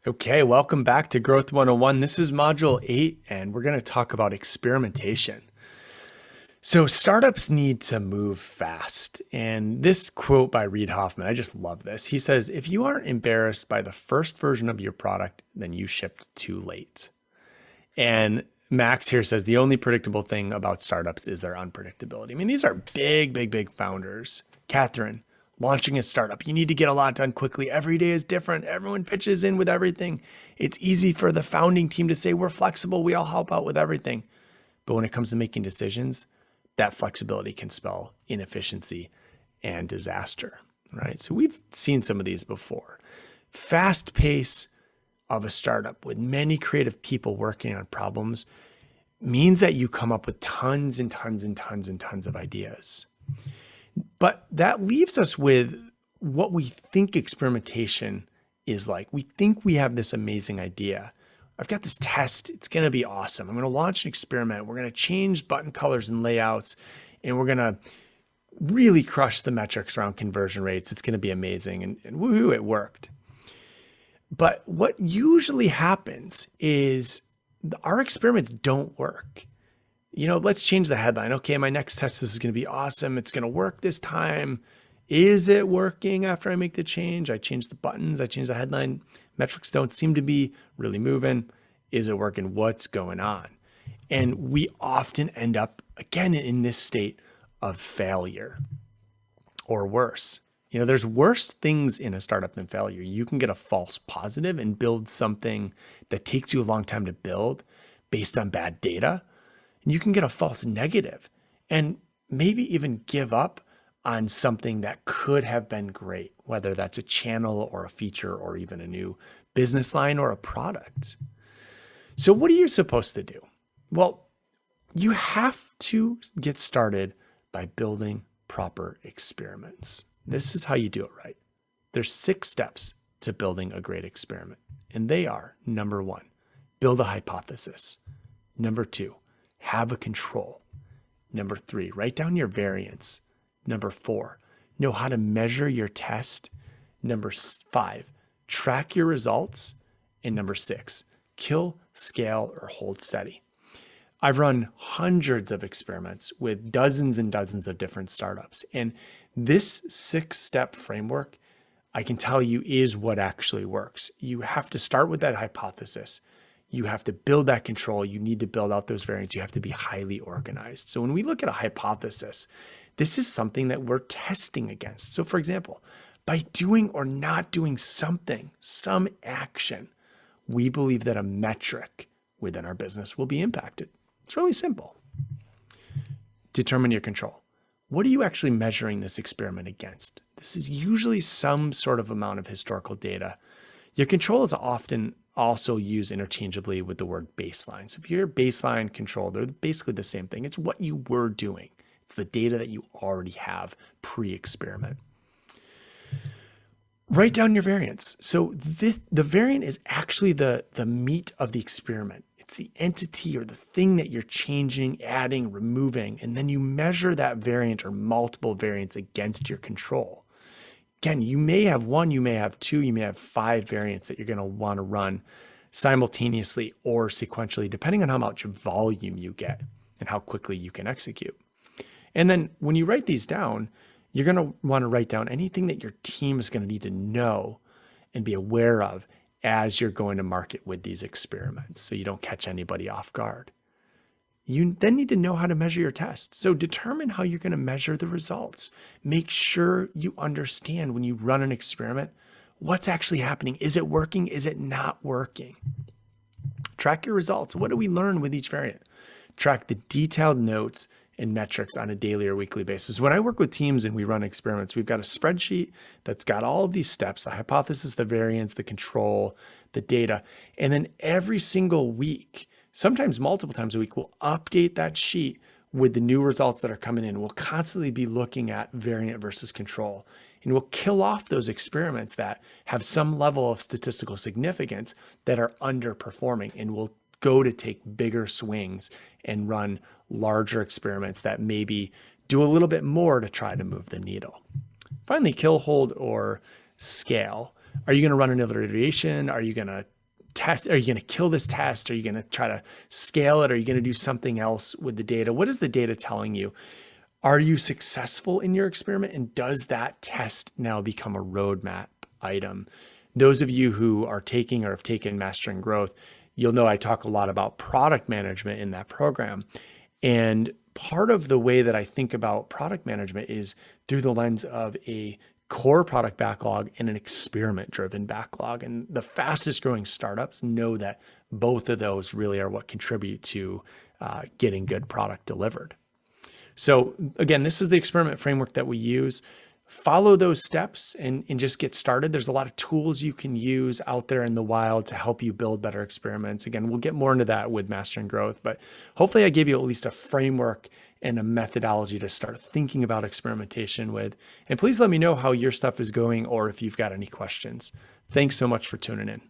Okay, welcome back to Growth 101. This is Module 8, and we're going to talk about experimentation. So startups need to move fast. And this quote by Reid Hoffman, I just love this. He says, if you aren't embarrassed by the first version of your product, then you shipped too late. And Max here says, the only predictable thing about startups is their unpredictability. I mean, these are big founders. Catherine, launching a startup, you need to get a lot done quickly. Every day is different. Everyone pitches in with everything. It's easy for the founding team to say, we're flexible. We all help out with everything. But when it comes to making decisions, that flexibility can spell inefficiency and disaster, right? So we've seen some of these before. Fast pace of a startup with many creative people working on problems means that you come up with tons and tons of ideas. But that leaves us with what we think experimentation is like. We think we have this amazing idea. I've got this test. It's going to be awesome. I'm going to launch an experiment. We're going to change button colors and layouts, and we're going to really crush the metrics around conversion rates. It's going to be amazing. And woohoo, it worked. But what usually happens is our experiments don't work. Let's change the headline. Okay, my next test, this is going to be awesome. It's going to work this time. Is it working after I make the change? I changed the buttons. I changed the headline. Metrics don't seem to be really moving. Is it working? What's going on? And we often end up, again, in this state of failure or worse. There's worse things in a startup than failure. You can get a false positive and build something that takes you a long time to build based on bad data. You can get a false negative and maybe even give up on something that could have been great, whether that's a channel or a feature or even a new business line or a product. So what are you supposed to do? Well, you have to get started by building proper experiments. This is how you do it right. There's 6 steps to building a great experiment, and they are: number 1, build a hypothesis. Number 2, have a control. Number 3, write down your variance. Number 4, know how to measure your test. Number 5, track your results. And number 6, kill, scale, or hold steady. I've run hundreds of experiments with dozens and dozens of different startups. And this 6-step framework, I can tell you, is what actually works. You have to start with that hypothesis. You have to build that control. You need to build out those variants. You have to be highly organized. So when we look at a hypothesis, this is something that we're testing against. So for example, by doing or not doing something, some action, we believe that a metric within our business will be impacted. It's really simple. Determine your control. What are you actually measuring this experiment against? This is usually some sort of amount of historical data. Your control is often also used interchangeably with the word baseline. So if you're baseline control, they're basically the same thing. It's what you were doing. It's the data that you already have pre-experiment. Write down your variance. So the variant is actually the meat of the experiment. It's the entity or the thing that you're changing, adding, removing, and then you measure that variant or multiple variants against your control. Again, you may have 1, you may have 2, you may have 5 variants that you're going to want to run simultaneously or sequentially, depending on how much volume you get and how quickly you can execute. And then when you write these down, you're going to want to write down anything that your team is going to need to know and be aware of as you're going to market with these experiments, so you don't catch anybody off guard. You then need to know how to measure your tests. So determine how you're going to measure the results. Make sure you understand when you run an experiment, what's actually happening. Is it working? Is it not working? Track your results. What do we learn with each variant? Track the detailed notes and metrics on a daily or weekly basis. When I work with teams and we run experiments, we've got a spreadsheet that's got all of these steps: the hypothesis, the variance, the control, the data. And then every single week, sometimes multiple times a week, we'll update that sheet with the new results that are coming in. We'll constantly be looking at variant versus control, and we'll kill off those experiments that have some level of statistical significance that are underperforming, and we'll go to take bigger swings and run larger experiments that maybe do a little bit more to try to move the needle. Finally, kill, hold, or scale. Are you going to run another iteration? Are you going to test? Are you going to kill this test? Are you going to try to scale it? Are you going to do something else with the data? What is the data telling you? Are you successful in your experiment? And does that test now become a roadmap item? Those of you who are taking or have taken Mastering Growth, you'll know I talk a lot about product management in that program. And part of the way that I think about product management is through the lens of a core product backlog and an experiment-driven backlog. And the fastest growing startups know that both of those really are what contribute to getting good product delivered. So again, this is the experiment framework that we use. Follow those steps and just get started. There's a lot of tools you can use out there in the wild to help you build better experiments. Again, we'll get more into that with Mastering Growth, but hopefully I gave you at least a framework and a methodology to start thinking about experimentation with. And please let me know how your stuff is going or if you've got any questions. Thanks so much for tuning in.